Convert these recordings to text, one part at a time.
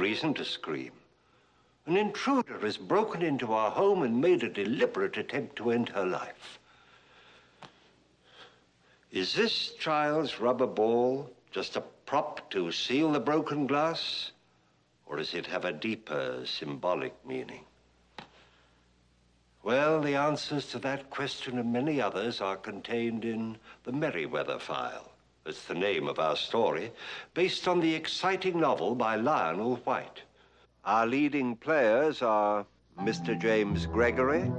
reason to scream. An intruder has broken into our home and made a deliberate attempt to end her life. Is this child's rubber ball just a prop to seal the broken glass? Or does it have a deeper symbolic meaning? Well, the answers to that question and many others are contained in the Merriweather file. That's the name of our story, based on the exciting novel by Lionel White. Our leading players are Mr. James Gregory,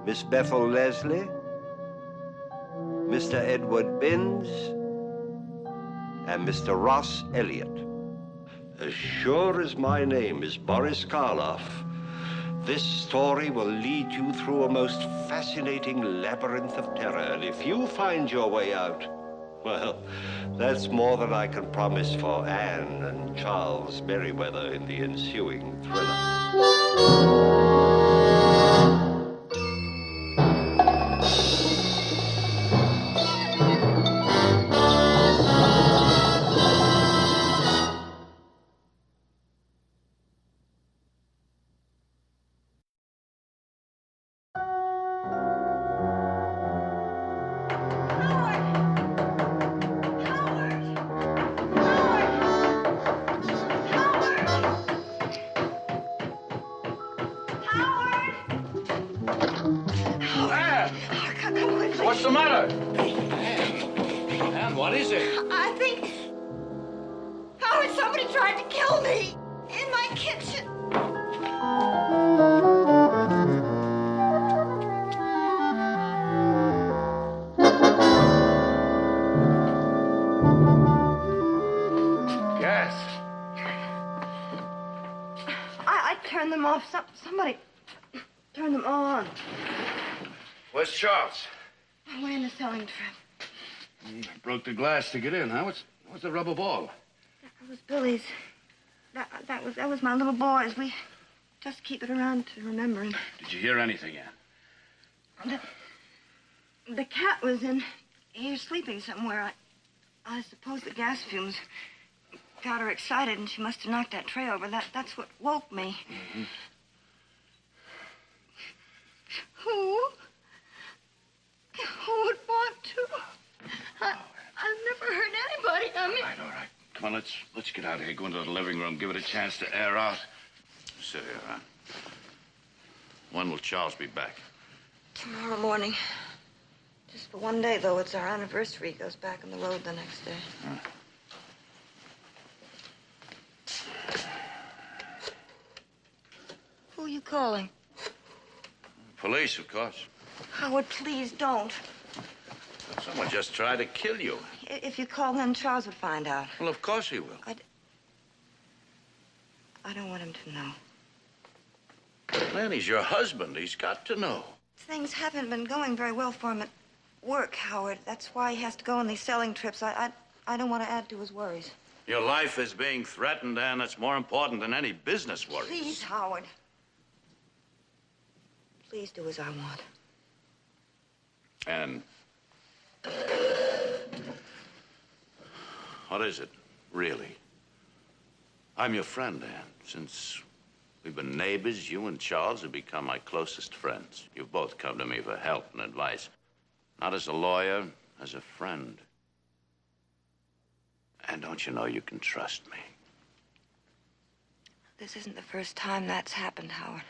Miss Bethel Leslie, Mr. Edward Binns, and Mr. Ross Elliott. As sure as my name is Boris Karloff, this story will lead you through a most fascinating labyrinth of terror. And if you find your way out, well, that's more than I can promise for Anne and Charles Merriweather in the ensuing thriller. What's the matter? Anne, what is it? I think... Howard, somebody tried to kill me in my kitchen. Gas. I turned them off. Somebody turned them on. Where's Charles? Away in the selling trip. Broke the glass to get in, huh? What's the rubber ball? That was Billy's. That was my little boy's. We just keep it around to remember him. Did you hear anything, Anne? The cat was in here sleeping somewhere. I suppose the gas fumes got her excited, and she must have knocked that tray over. That's what woke me. Mm-hmm. Who would want to? I've never hurt anybody. I mean... All right. Come on, let's get out of here. Go into the living room. Give it a chance to air out. Sit here, huh? When will Charles be back? Tomorrow morning. Just for one day, though. It's our anniversary. He goes back on the road the next day. Huh. Who are you calling? Police, of course. Howard, please don't. Someone just tried to kill you. If you call him, Charles would find out. Well, of course he will. I don't want him to know. Man, he's your husband. He's got to know. Things haven't been going very well for him at work, Howard. That's why he has to go on these selling trips. I don't want to add to his worries. Your life is being threatened, Anne. That's more important than any business worries. Please, Howard. Please do as I want. And what is it, really? I'm your friend, Anne. Since we've been neighbors, you and Charles have become my closest friends. You've both come to me for help and advice. Not as a lawyer, as a friend. And don't you know you can trust me? This isn't the first time that's happened, Howard.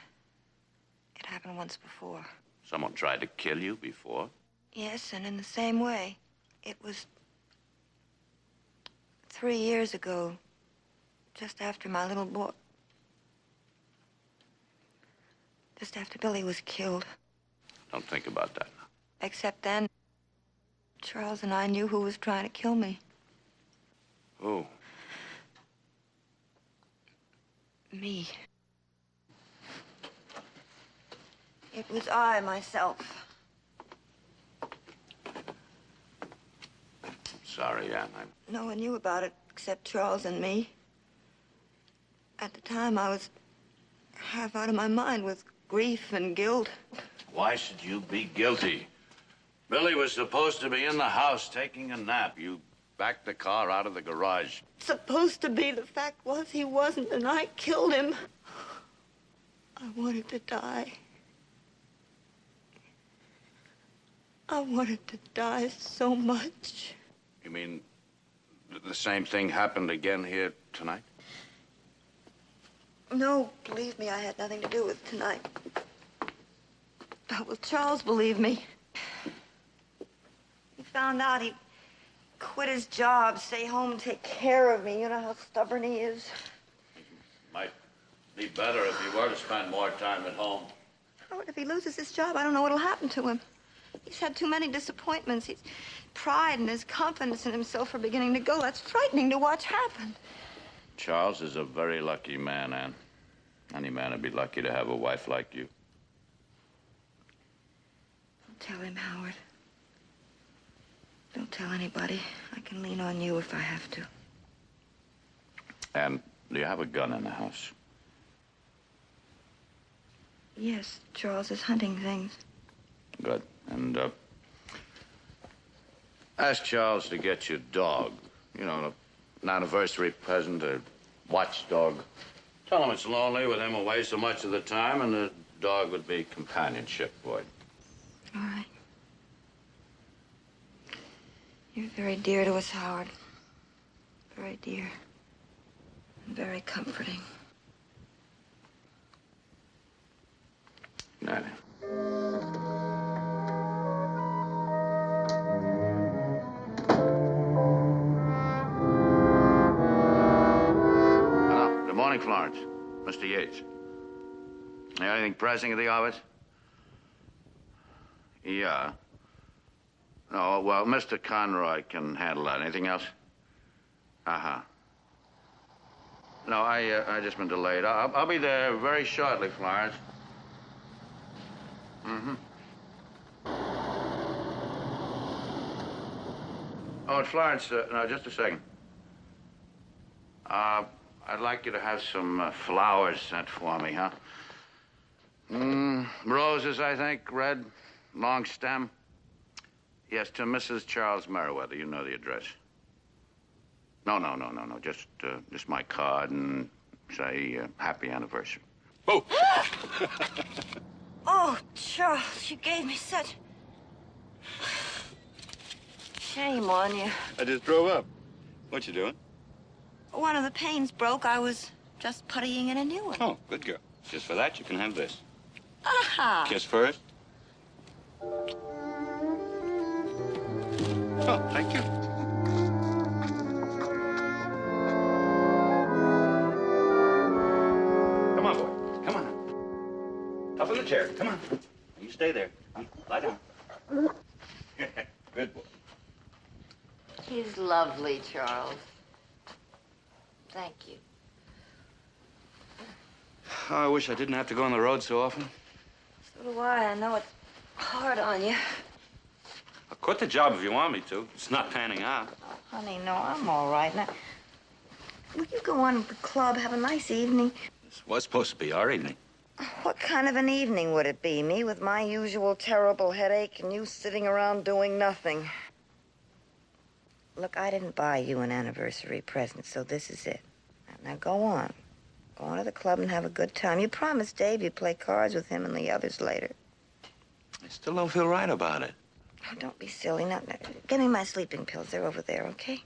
It happened once before. Someone tried to kill you before? Yes, and in the same way. It was 3 years ago, just after my little boy... Just after Billy was killed. Don't think about that now. Except then, Charles and I knew who was trying to kill me. Who? Me. It was I, myself. Sorry, Anne. No one knew about it except Charles and me. At the time, I was half out of my mind with grief and guilt. Why should you be guilty? Billy was supposed to be in the house taking a nap. You backed the car out of the garage. Supposed to be. The fact was he wasn't, and I killed him. I wanted to die. I wanted to die so much. You mean the same thing happened again here tonight? No, believe me, I had nothing to do with tonight. Oh, well, Charles believed me. He found out he quit his job, stay home, take care of me. You know how stubborn he is. Might be better if he were to spend more time at home. Oh, if he loses his job, I don't know what'll happen to him. He's had too many disappointments. His pride and his confidence in himself are beginning to go. That's frightening to watch happen. Charles is a very lucky man, Anne. Any man would be lucky to have a wife like you. Don't tell him, Howard. Don't tell anybody. I can lean on you if I have to. And do you have a gun in the house? Yes, Charles is hunting things. Good. And, ask Charles to get you a dog. You know, an anniversary present, a watchdog. Tell him it's lonely with him away so much of the time, and the dog would be companionship for you. All right. You're very dear to us, Howard. Very dear. And very comforting. Night. Good morning, Florence. Mr. Yates. Anything pressing at the office? Yeah. No, well, Mr. Conroy can handle that. Anything else? Uh-huh. No, I just been delayed. I'll be there very shortly, Florence. Mm-hmm. Oh, Florence, no, just a second. I'd like you to have some flowers sent for me, huh? Roses, I think, red, long stem. Yes, to Mrs. Charles Merriweather. You know the address. No. Just my card and say happy anniversary. Oh! Oh, Charles, you gave me such... Shame on you. I just drove up. What you doing? One of the panes broke. I was just puttying in a new one. Oh, good girl. Just for that, you can have this. Aha! Kiss first. Oh, thank you. Come on, boy. Come on. Up in the chair. Come on. You stay there. Lie down. Good boy. He's lovely, Charles. Thank you. Oh, I wish I didn't have to go on the road so often. So do I. I know it's hard on you. I'll quit the job if you want me to. It's not panning out. Honey, no, I'm all right. Now, will you go on to the club, have a nice evening? This was supposed to be our evening. What kind of an evening would it be? Me with my usual terrible headache and you sitting around doing nothing. Look, I didn't buy you an anniversary present, so this is it. Now go on. Go on to the club and have a good time. You promised Dave you'd play cards with him and the others later. I still don't feel right about it. Oh, don't be silly. Now, give me my sleeping pills. They're over there, okay?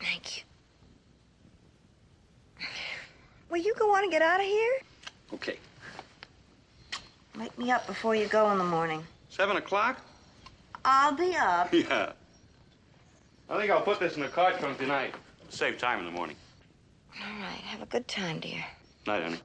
Thank you. Will you go on and get out of here? Okay. Wake me up before you go in the morning. 7 o'clock? I'll be up. Yeah. I think I'll put this in the car trunk tonight. Save time in the morning. All right. Have a good time, dear. Night, honey.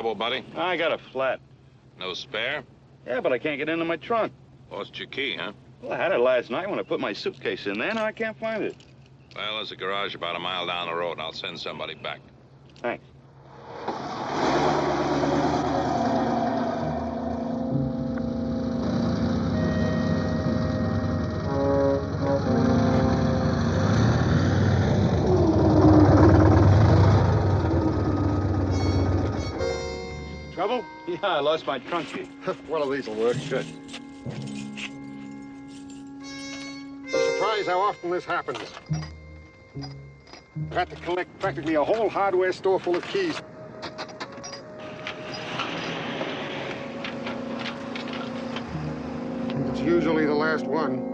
trouble, buddy? I got a flat. No spare? Yeah, but I can't get into my trunk. Lost your key, huh? Well, I had it last night when I put my suitcase in there. Now I can't find it. Well, there's a garage about a mile down the road, and I'll send somebody back. Thanks. Trouble? Yeah, I lost my trunk key. One of these will work. Good. You're surprised how often this happens. I had to collect practically a whole hardware store full of keys. It's usually the last one.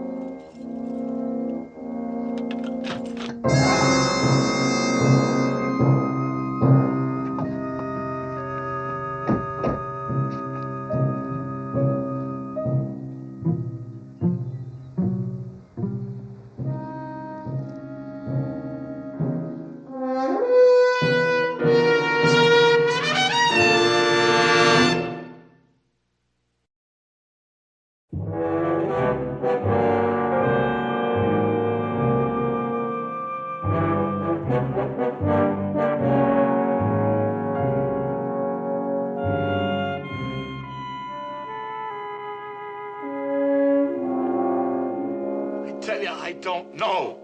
I don't know.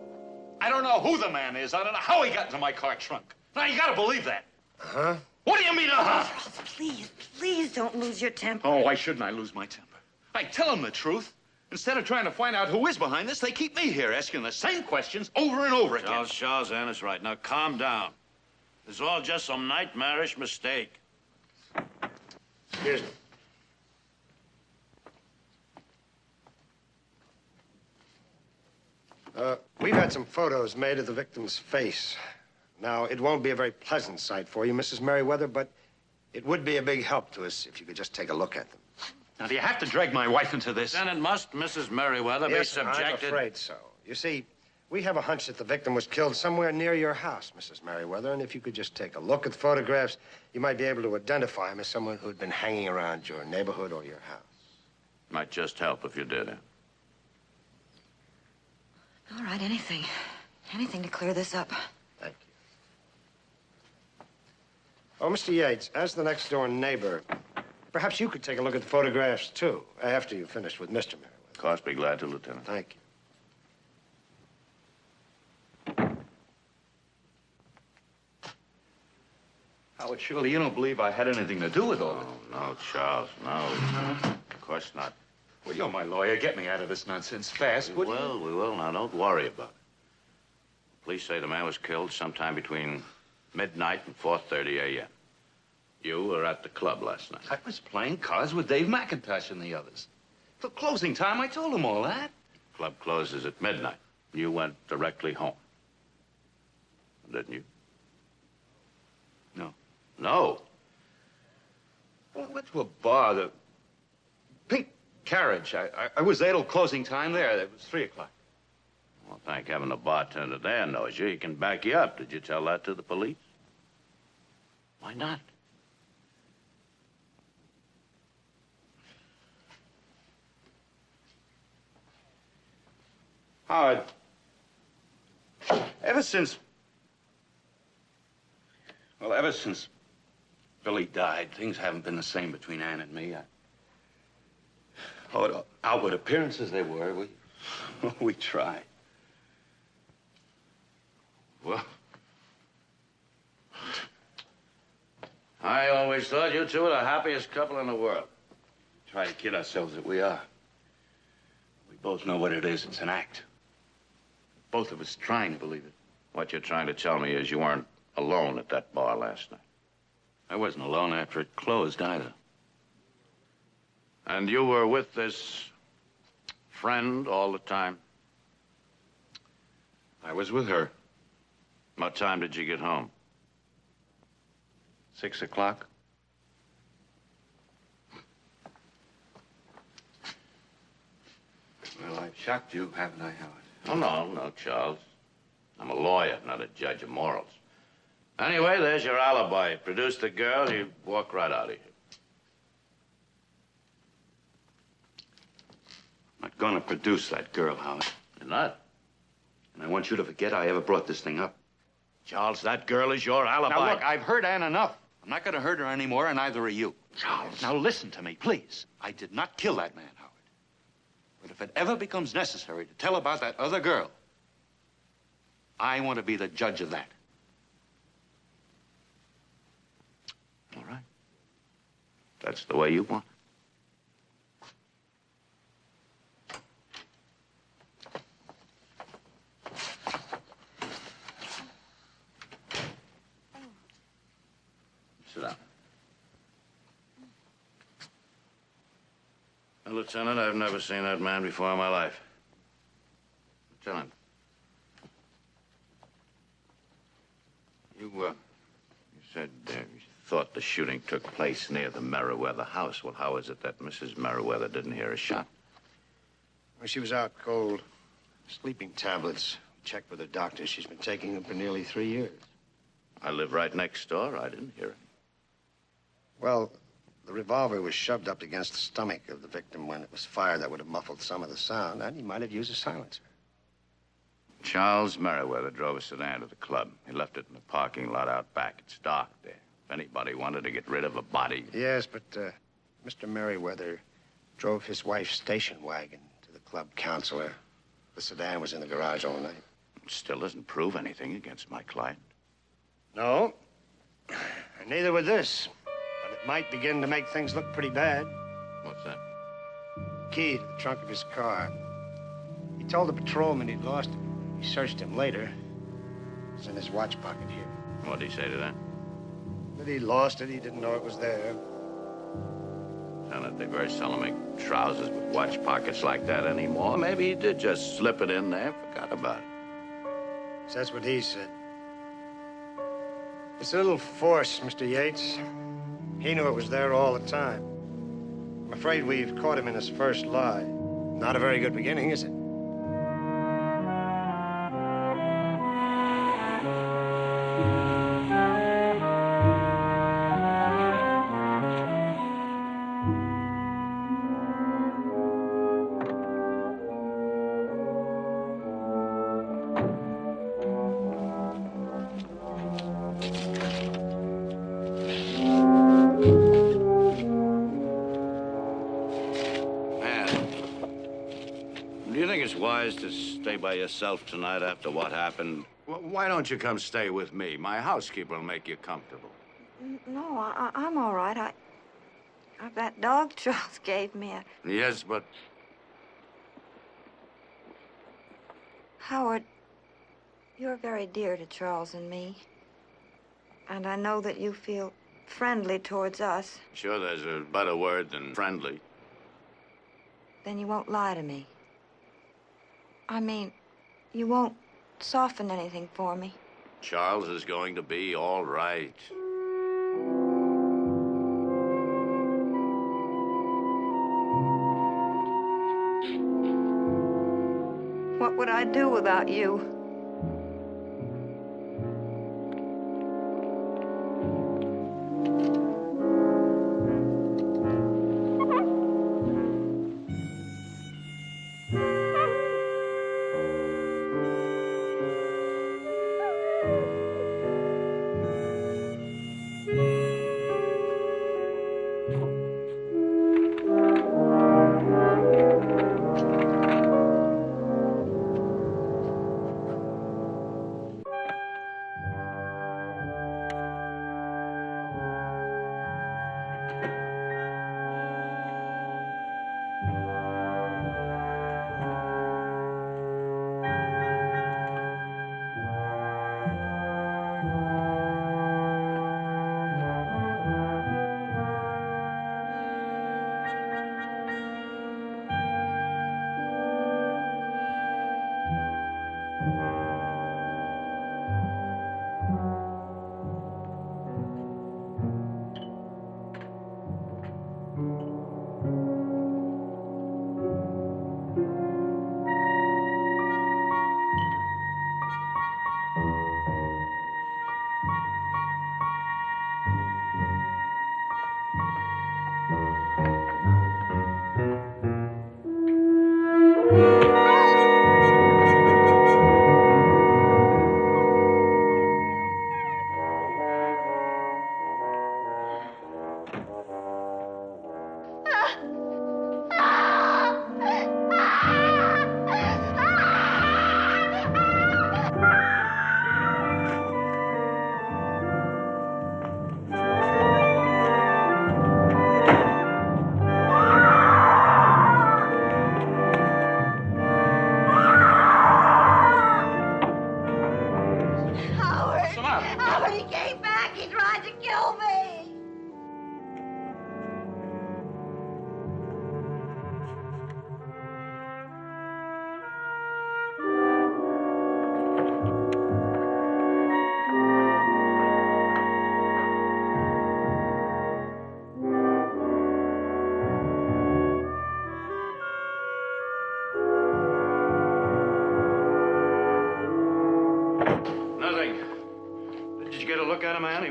I don't know who the man is. I don't know how he got into my car trunk. Now, you gotta believe that. Huh? What do you mean, uh-huh? Please, please don't lose your temper. Oh, why shouldn't I lose my temper? I tell them the truth. Instead of trying to find out who is behind this, they keep me here asking the same questions over and over again. Charles, Anna's right. Now, calm down. It's all just some nightmarish mistake. Excuse me. We've had some photos made of the victim's face. Now, it won't be a very pleasant sight for you, Mrs. Merriweather, but it would be a big help to us if you could just take a look at them. Now, do you have to drag my wife into this? Then it must, Mrs. Merriweather, be Yes, subjected... I'm afraid so. You see, we have a hunch that the victim was killed somewhere near your house, Mrs. Merriweather, and if you could just take a look at the photographs, you might be able to identify him as someone who had been hanging around your neighborhood or your house. Might just help if you did it. All right, anything. Anything to clear this up. Thank you. Oh, Mr. Yates, as the next-door neighbor, perhaps you could take a look at the photographs, too, after you've finished with Mr. Merriweather. Of course, be glad to, Lieutenant. Thank you. Howard, surely you don't believe I had anything to do with all this. No, Charles, no. Of course not. Well, you're my lawyer. Get me out of this nonsense fast, would you? We will. Now, don't worry about it. Police say the man was killed sometime between midnight and 4:30 a.m. You were at the club last night. I was playing cards with Dave McIntosh and the others. Till closing time, I told them all that. Club closes at midnight. You went directly home. Didn't you? No. No. Well, I went to a bar, the Pink Carriage. I was there till closing time there. It was 3 o'clock. Well, thank heaven the bartender there knows you. He can back you up. Did you tell that to the police? Why not? Howard, ever since Billy died, things haven't been the same between Ann and me. Outward appearances they were. We tried. Well, I always thought you two were the happiest couple in the world. Try to kid ourselves that we are. We both know what it is. It's an act. Both of us trying to believe it. What you're trying to tell me is you weren't alone at that bar last night. I wasn't alone after it closed either. And you were with this friend all the time? I was with her. What time did you get home? 6 o'clock. Well, I've shocked you, haven't I, Howard? Oh, no, Charles. I'm a lawyer, not a judge of morals. Anyway, there's your alibi. Produce the girl, you walk right out of here. I'm not gonna produce that girl, Howard. You're not? And I want you to forget I ever brought this thing up. Charles, that girl is your alibi. Now, look, I've hurt Ann enough. I'm not gonna hurt her anymore, and neither are you. Charles. Now, listen to me, please. I did not kill that man, Howard. But if it ever becomes necessary to tell about that other girl, I want to be the judge of that. All right. That's the way you want it. Sit down. Now, Lieutenant, I've never seen that man before in my life. Lieutenant. You said you thought the shooting took place near the Merriweather house. Well, how is it that Mrs. Merriweather didn't hear a shot? Well, she was out cold. Sleeping tablets. Checked with her doctor. She's been taking them for nearly 3 years. I live right next door. I didn't hear it. Well, the revolver was shoved up against the stomach of the victim when it was fired. That would have muffled some of the sound, and he might have used a silencer. Charles Merriweather drove a sedan to the club. He left it in the parking lot out back. It's dark there. If anybody wanted to get rid of a body... Yes, but Mr. Merriweather drove his wife's station wagon to the club counselor. The sedan was in the garage all night. It still doesn't prove anything against my client. No, and neither would this. But it might begin to make things look pretty bad. What's that? Key to the trunk of his car. He told the patrolman he'd lost it. He searched him later. It's in his watch pocket here. What'd he say to that? That he lost it. He didn't know it was there. Lieutenant, they very seldom make trousers with watch pockets like that anymore. Maybe he did just slip it in there and forgot about it. So that's what he said. It's a little force, Mr. Yates. He knew it was there all the time. I'm afraid we've caught him in his first lie. Not a very good beginning, is it? To stay by yourself tonight after what happened? Why don't you come stay with me? My housekeeper will make you comfortable. No, I'm all right. That dog Charles gave me. Yes, but... Howard, you're very dear to Charles and me. And I know that you feel friendly towards us. Sure, there's a better word than friendly. Then you won't lie to me. I mean, you won't soften anything for me. Charles is going to be all right. What would I do without you?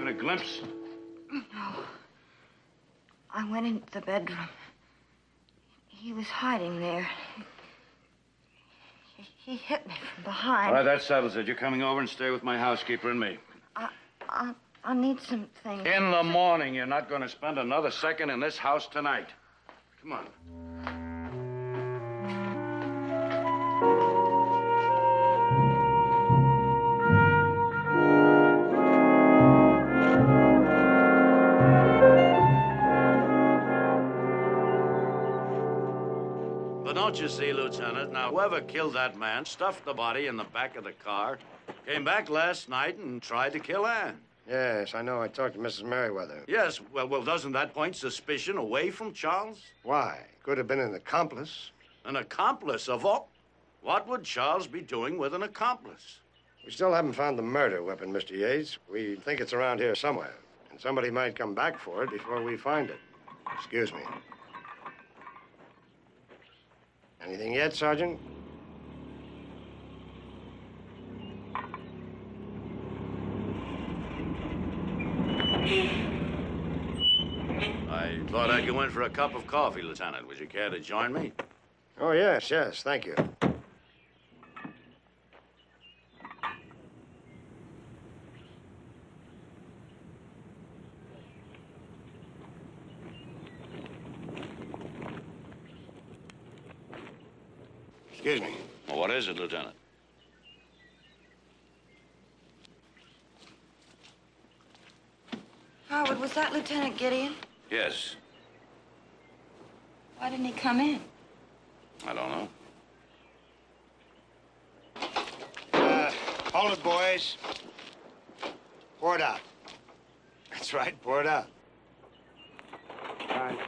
even a glimpse? No. I went into the bedroom. He was hiding there. He hit me from behind. All right, that settles it. You're coming over and stay with my housekeeper and me. I'll need some things. In the morning. You're not going to spend another second in this house tonight. Come on. But don't you see, Lieutenant, now whoever killed that man stuffed the body in the back of the car, came back last night and tried to kill Ann. Yes, I know. I talked to Mrs. Merriweather. Yes, well, doesn't that point suspicion away from Charles? Why? Could have been an accomplice. An accomplice of all? What would Charles be doing with an accomplice? We still haven't found the murder weapon, Mr. Yates. We think it's around here somewhere. And somebody might come back for it before we find it. Excuse me. Anything yet, Sergeant? I thought I'd go in for a cup of coffee, Lieutenant. Would you care to join me? Oh, yes, thank you. Excuse me. Well, what is it, Lieutenant? Howard, was that Lieutenant Gideon? Yes. Why didn't he come in? I don't know. Hold it, boys. Pour it out. That's right, pour it out. All right.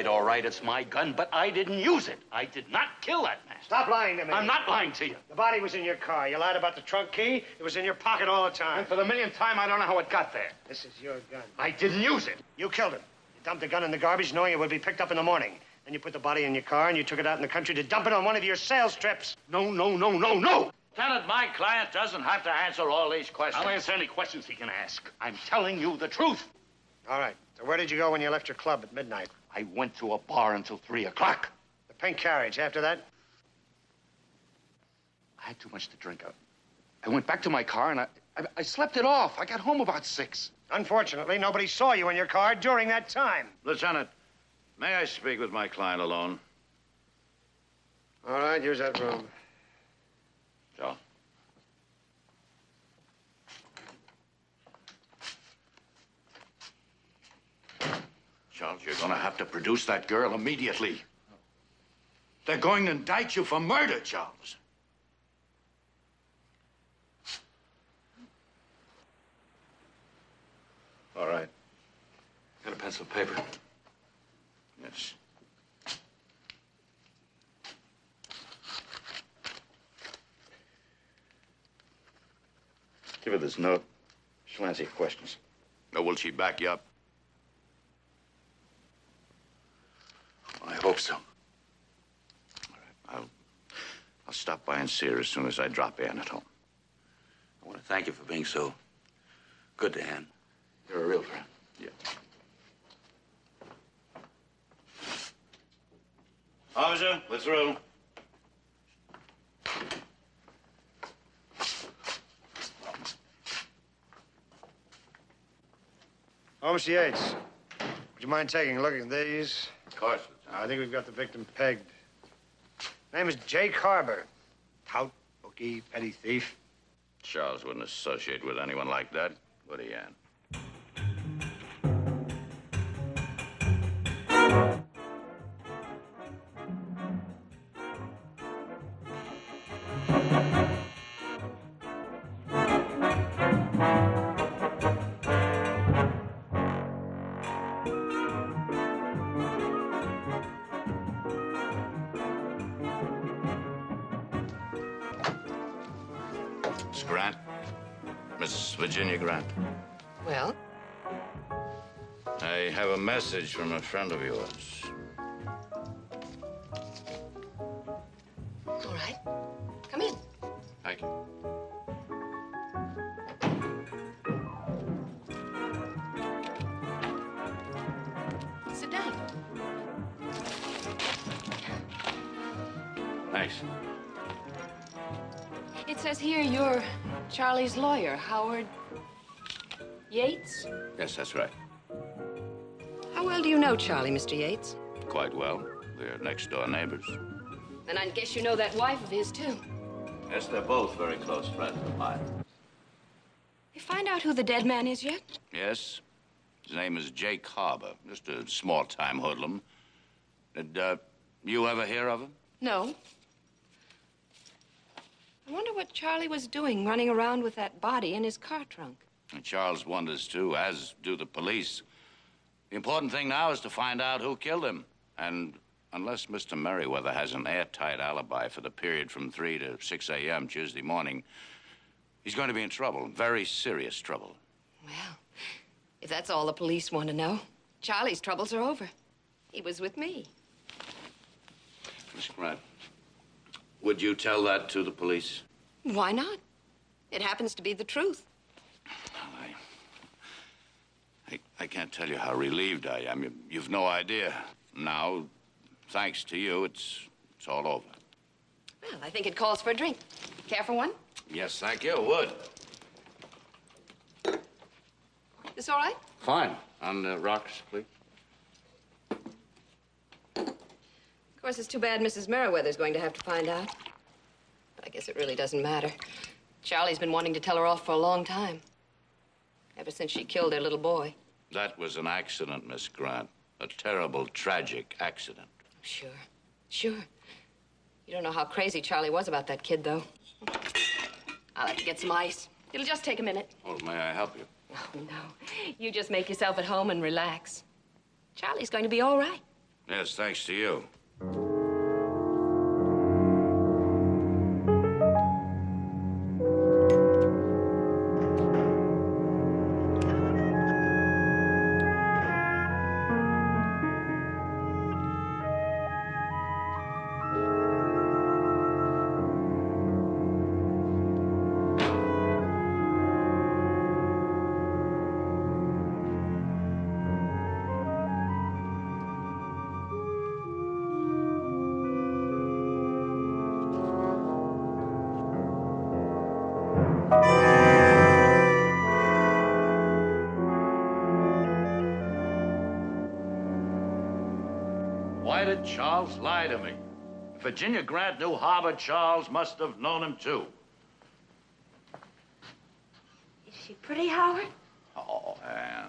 All right, it's my gun, but I didn't use it. I did not kill that man. Stop lying to me. I'm not lying to you. The body was in your car. You lied about the trunk key. It was in your pocket all the time. And for the millionth time, I don't know how it got there. This is your gun. I didn't use it. You killed him. You dumped the gun in the garbage knowing it would be picked up in the morning. Then you put the body in your car and you took it out in the country to dump it on one of your sales trips. No. Lieutenant, my client doesn't have to answer all these questions. I'll answer any questions he can ask. I'm telling you the truth. All right. So where did you go when you left your club at midnight? I went to a bar until 3 o'clock. The pink carriage. After that? I had too much to drink. I went back to my car and I slept it off. I got home about 6. Unfortunately, nobody saw you in your car during that time. Lieutenant, may I speak with my client alone? All right, use that room. Joe. Charles, you're going to have to produce that girl immediately. They're going to indict you for murder, Charles. All right. Got a pencil and paper? Yes. Give her this note. She'll answer your questions. Or will she back you up? I hope so. All right, I'll stop by and see her as soon as I drop Ann at home. I want to thank you for being so good to Ann. You're a real friend. Yeah. Officer, we're through. Oh, Mr. Yates, would you mind taking a look at these? Of course. I think we've got the victim pegged. Name is Jake Harbor. Tout, bookie, petty thief. Charles wouldn't associate with anyone like that, would he, Ann? Miss Grant? Miss Virginia Grant? Well? I have a message from a friend of yours. All right. Come in. Thank you. Sit down. Thanks. It says here you're Charlie's lawyer, Howard Yates? Yes, that's right. How well do you know Charlie, Mr. Yates? Quite well. We're next-door neighbors. Then I guess you know that wife of his, too. Yes, they're both very close friends of mine. You find out who the dead man is yet? Yes. His name is Jake Harbor, just a small-time hoodlum. Did, you ever hear of him? No. I wonder what Charlie was doing running around with that body in his car trunk. And Charles wonders, too, as do the police. The important thing now is to find out who killed him. And unless Mr. Merriweather has an airtight alibi for the period from 3 to 6 a.m. Tuesday morning, he's going to be in trouble, very serious trouble. Well, if that's all the police want to know, Charlie's troubles are over. He was with me. Miss Grant, would you tell that to the police? Why not? It happens to be the truth. I can't tell you how relieved I am. You've no idea. Now, thanks to you, it's all over. Well, I think it calls for a drink. Care for one? Yes, thank you. Would. This all right? Fine. On the rocks, please. Of course, it's too bad Mrs. Merriweather's going to have to find out. But I guess it really doesn't matter. Charlie's been wanting to tell her off for a long time. Ever since she killed their little boy. That was an accident, Miss Grant. A terrible, tragic accident. Sure. You don't know how crazy Charlie was about that kid, though. I'll have to get some ice. It'll just take a minute. Oh, may I help you? Oh, no. You just make yourself at home and relax. Charlie's going to be all right. Yes, thanks to you. Why did Charles lie to me? If Virginia Grant knew Harbor, Charles must have known him, too. Is she pretty, Howard? Oh, Ann.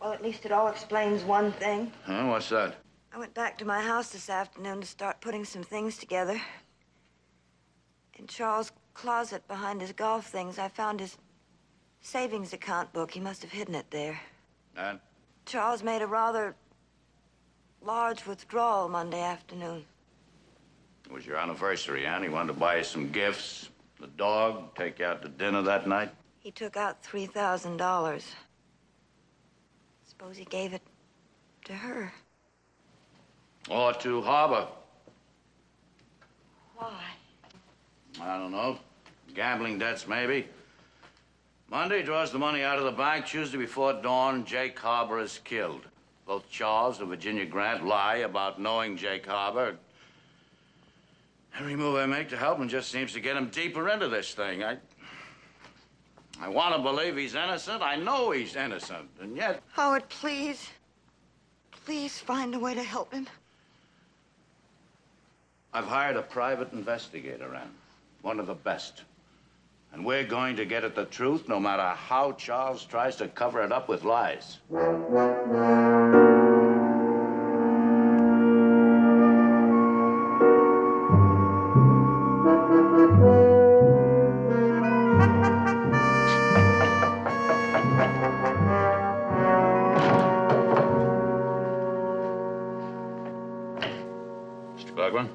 Well, at least it all explains one thing. Huh? What's that? I went back to my house this afternoon to start putting some things together. In Charles' closet behind his golf things, I found his savings account book. He must have hidden it there. Ann? Charles made a rather large withdrawal Monday afternoon. It was your anniversary, Ann. He wanted to buy you some gifts. The dog, take you out to dinner that night. He took out $3,000. Suppose he gave it to her. Or to Harbor. Why? I don't know. Gambling debts, maybe. Monday draws the money out of the bank. Tuesday before dawn, Jake Harbor is killed. Both Charles and Virginia Grant lie about knowing Jake Harbor. Every move I make to help him just seems to get him deeper into this thing. I want to believe he's innocent. I know he's innocent, and yet... Howard, please. Please find a way to help him. I've hired a private investigator, Ann. One of the best. And we're going to get at the truth no matter how Charles tries to cover it up with lies. Mr. Gugman?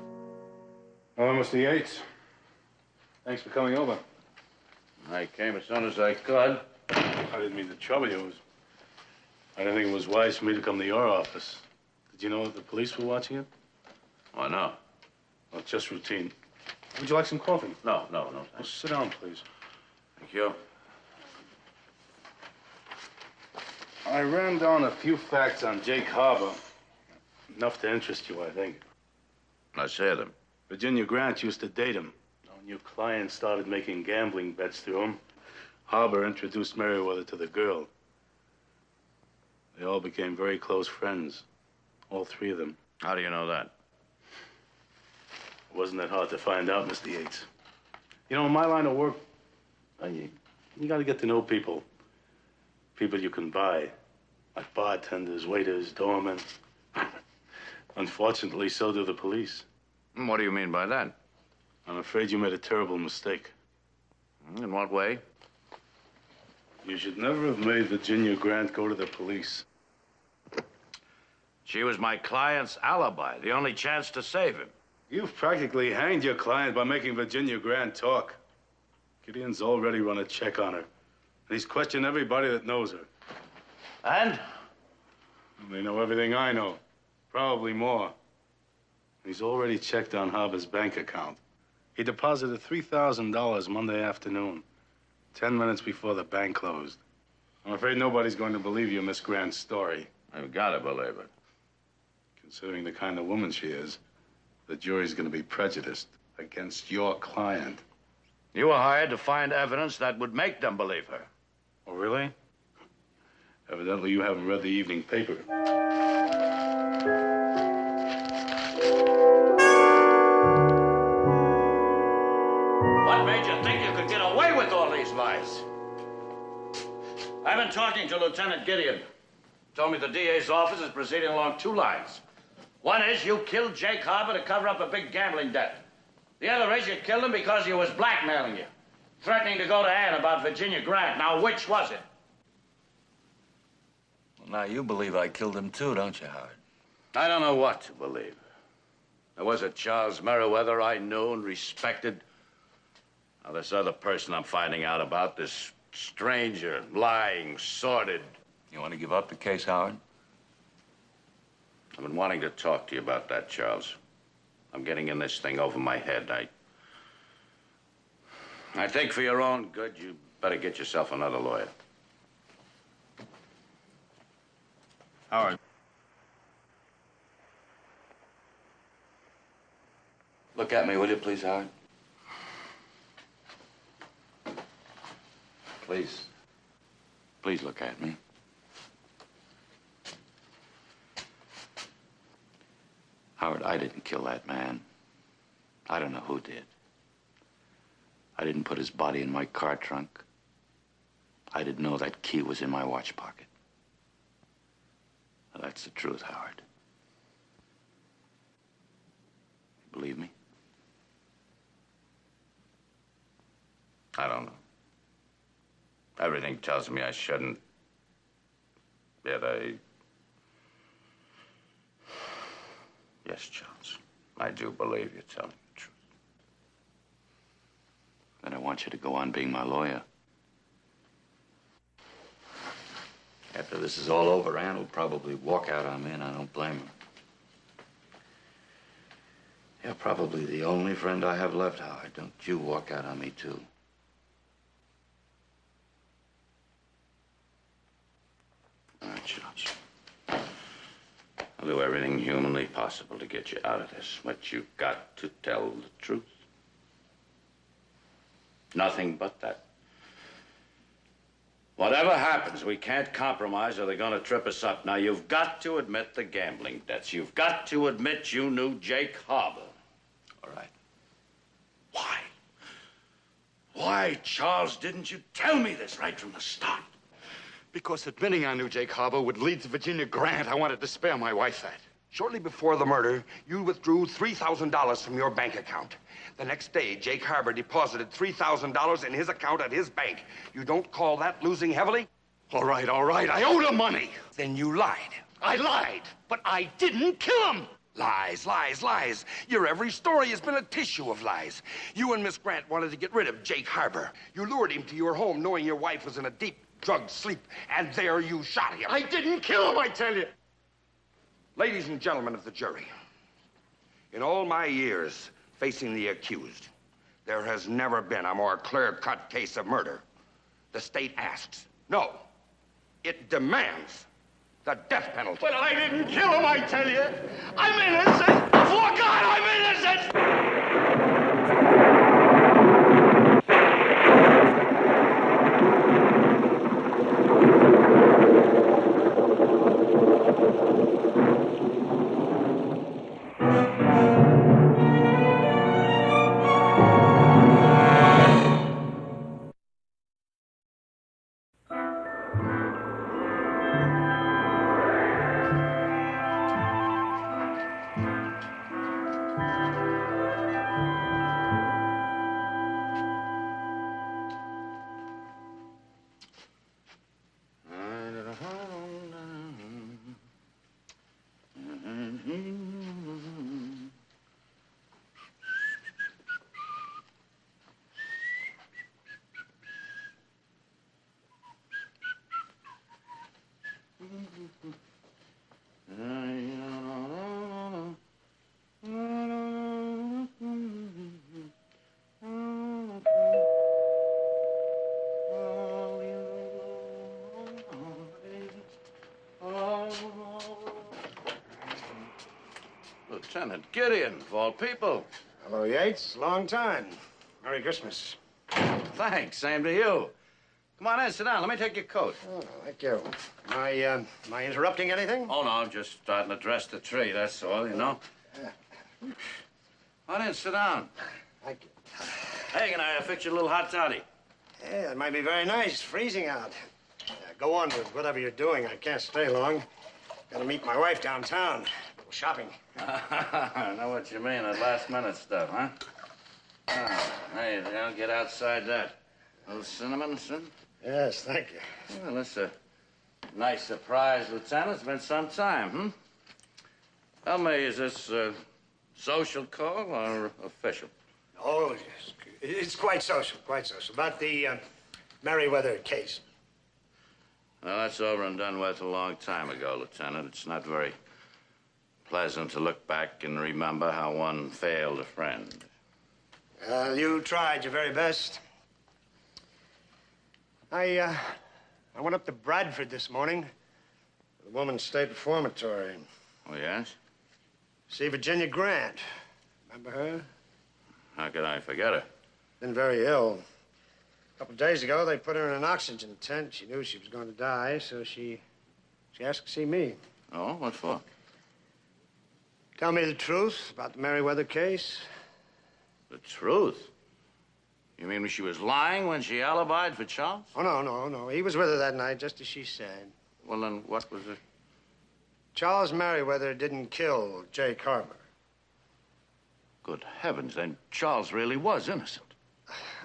Hello, Mr. Yates. Thanks for coming over. I came as soon as I could. I didn't mean to trouble you. I didn't think it was wise for me to come to your office. Did you know that the police were watching you? Why no? Well, just routine. Would you like some coffee? No, Well, thanks. sit down, please. Thank you. I ran down a few facts on Jake Harbor. Enough to interest you, I think. Let's hear them. Virginia Grant used to date him. When your client started making gambling bets through him, Harbor introduced Merriweather to the girl. They all became very close friends. All three of them. How do you know that? It wasn't that hard to find out, Mr. Yates. You know, in my line of work, you got to get to know people. People you can buy. Like bartenders, waiters, doormen. Unfortunately, so do the police. What do you mean by that? I'm afraid you made a terrible mistake. In what way? You should never have made Virginia Grant go to the police. She was my client's alibi, the only chance to save him. You've practically hanged your client by making Virginia Grant talk. Gideon's already run a check on her. And he's questioned everybody that knows her. And? They know everything I know. Probably more. He's already checked on Harbor's bank account. He deposited $3,000 Monday afternoon, 10 minutes before the bank closed. I'm afraid nobody's going to believe you, Miss Grant's story. I've got to believe it. Considering the kind of woman she is, the jury's going to be prejudiced against your client. You were hired to find evidence that would make them believe her. Oh, really? Evidently, you haven't read the evening paper. What made you think you could get away with all these lies? I've been talking to Lieutenant Gideon. Told me the DA's office is proceeding along two lines. One is you killed Jake Harbor to cover up a big gambling debt. The other is you killed him because he was blackmailing you, threatening to go to Ann about Virginia Grant. Now, which was it? Well, now you believe I killed him too, don't you, Howard? I don't know what to believe. There was a Charles Merriweather I knew and respected. Now, this other person I'm finding out about, this stranger, lying, sordid. You want to give up the case, Howard? I've been wanting to talk to you about that, Charles. I'm getting in this thing over my head. I think for your own good, you better get yourself another lawyer. Howard. Look at me, will you, please, Howard? Please. Please look at me. Howard, I didn't kill that man. I don't know who did. I didn't put his body in my car trunk. I didn't know that key was in my watch pocket. Now, that's the truth, Howard. Believe me? I don't know. Everything tells me I shouldn't. Yet Yes, Charles. I do believe you're telling the truth. Then I want you to go on being my lawyer. After this is all over, Ann will probably walk out on me, and I don't blame her. You're probably the only friend I have left, Howard. Don't you walk out on me, too. All right, Charles. I'll do everything humanly possible to get you out of this, but you've got to tell the truth. Nothing but that. Whatever happens, we can't compromise or they're going to trip us up. Now, you've got to admit the gambling debts. You've got to admit you knew Jake Harbour. All right. Why? Why, Charles, didn't you tell me this right from the start? Because admitting I knew Jake Harbour would lead to Virginia Grant, I wanted to spare my wife that. Shortly before the murder, you withdrew $3,000 from your bank account. The next day, Jake Harbour deposited $3,000 in his account at his bank. You don't call that losing heavily? All right. I owed him money. Then you lied. I lied, but I didn't kill him. Lies. Your every story has been a tissue of lies. You and Miss Grant wanted to get rid of Jake Harbour. You lured him to your home knowing your wife was in a deep drugged sleep, and there you shot him. I didn't kill him, I tell you. Ladies and gentlemen of the jury, in all my years facing the accused, there has never been a more clear-cut case of murder. The state asks, no, it demands the death penalty. But I didn't kill him, I tell you. I'm innocent. For God, I'm innocent. Lieutenant Gideon, of all people. Hello, Yates. Long time. Merry Christmas. Thanks. Same to you. Come on in, sit down. Let me take your coat. Oh, thank you. Am I interrupting anything? Oh, no, I'm just starting to dress the tree, that's all, you know. Come on in, sit down. Thank you. Hey, can I fix you a little hot toddy? Yeah, that might be very nice. Freezing out. Go on with whatever you're doing. I can't stay long. Gotta meet my wife downtown. Go shopping. I know what you mean, that last-minute stuff, huh? Oh, hey, I'll get outside that. A little cinnamon, son? Yes, thank you. Well, that's a nice surprise, Lieutenant. It's been some time, Tell me, is this a social call or official? Oh, it's quite social, quite social. About the Merriweather case. Well, that's over and done with a long time ago, Lieutenant. It's not very pleasant to look back and remember how one failed a friend. You tried your very best. I went up to Bradford this morning to the Woman's State Reformatory. Oh, yes? See Virginia Grant. Remember her? How could I forget her? Been very ill. A couple of days ago, they put her in an oxygen tent. She knew she was going to die, so she asked to see me. Oh, what for? Tell me the truth about the Merriweather case. The truth? You mean she was lying when she alibied for Charles? Oh, no. He was with her that night, just as she said. Well, then what was it? Charles Merriweather didn't kill Jake Harbour. Good heavens, then Charles really was innocent.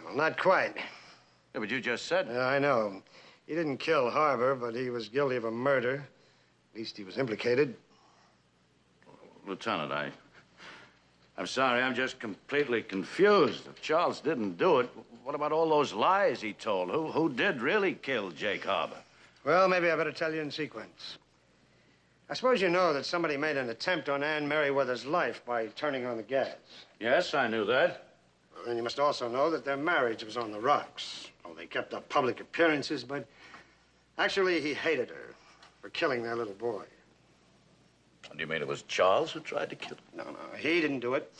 Well, not quite. Yeah, but you just said... I know. He didn't kill Harbour, but he was guilty of a murder. At least he was implicated. Lieutenant, I'm sorry, I'm just completely confused. If Charles didn't do it, what about all those lies he told? Who did really kill Jake Harbour? Well, maybe I better tell you in sequence. I suppose you know that somebody made an attempt on Anne Merriweather's life by turning on the gas. Yes, I knew that. Well, then you must also know that their marriage was on the rocks. Oh, they kept up public appearances, but actually he hated her for killing their little boy. And you mean it was Charles who tried to kill her? No, he didn't do it,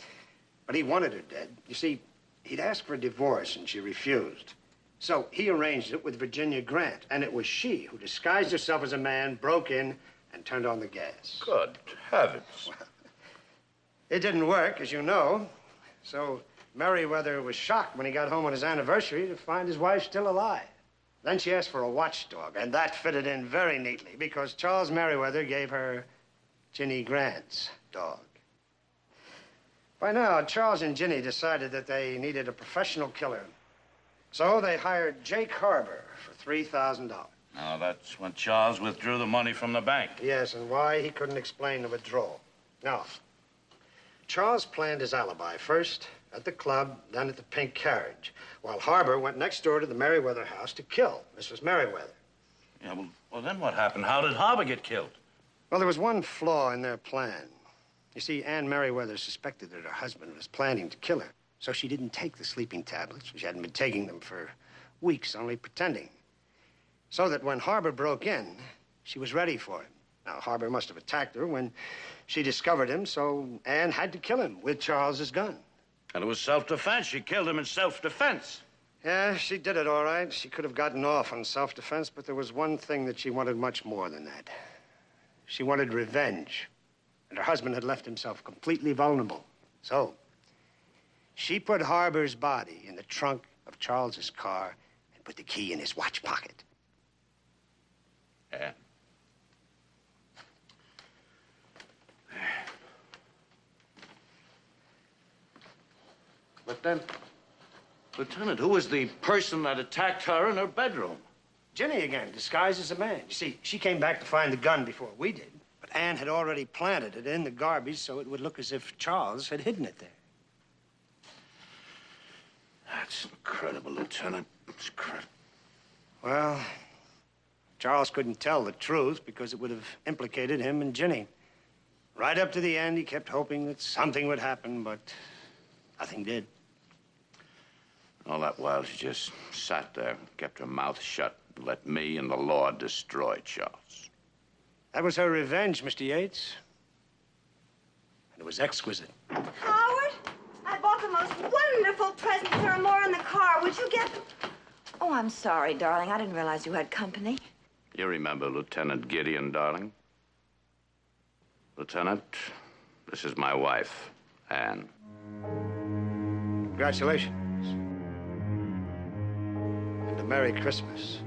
but he wanted her dead. You see, he'd asked for a divorce and she refused. So he arranged it with Virginia Grant, and it was she who disguised herself as a man, broke in, and turned on the gas. Good heavens. Well, it didn't work, as you know. So Merriweather was shocked when he got home on his anniversary to find his wife still alive. Then she asked for a watchdog, and that fitted in very neatly because Charles Merriweather gave her Ginny Grant's dog. By now, Charles and Ginny decided that they needed a professional killer. So they hired Jake Harbor for $3,000. Now, that's when Charles withdrew the money from the bank. Yes, and why he couldn't explain the withdrawal. Now, Charles planned his alibi first at the club, then at the Pink Carriage, while Harbor went next door to the Merriweather house to kill Mrs. Merriweather. Yeah, well, then what happened? How did Harbor get killed? Well, there was one flaw in their plan. You see, Anne Merriweather suspected that her husband was planning to kill her, so she didn't take the sleeping tablets. She hadn't been taking them for weeks, only pretending. So that when Harbor broke in, she was ready for him. Now, Harbor must have attacked her when she discovered him, so Anne had to kill him with Charles's gun. And it was self-defense. She killed him in self-defense. Yeah, she did it all right. She could have gotten off on self-defense, but there was one thing that she wanted much more than that. She wanted revenge. And her husband had left himself completely vulnerable. So, she put Harbor's body in the trunk of Charles's car and put the key in his watch pocket. Yeah. But then, Lieutenant, who was the person that attacked her in her bedroom? Ginny again, disguised as a man. You see, she came back to find the gun before we did. But Anne had already planted it in the garbage so it would look as if Charles had hidden it there. That's incredible, Lieutenant. It's incredible. Well, Charles couldn't tell the truth because it would have implicated him and Ginny. Right up to the end, he kept hoping that something would happen, but nothing did. All that while, she just sat there, kept her mouth shut, and let me and the law destroy Charles. That was her revenge, Mr. Yates. And it was exquisite. Howard, I bought the most wonderful presents. There are more in the car. Would you get them? Oh, I'm sorry, darling. I didn't realize you had company. You remember Lieutenant Gideon, darling? Lieutenant, this is my wife, Anne. Congratulations. And a Merry Christmas.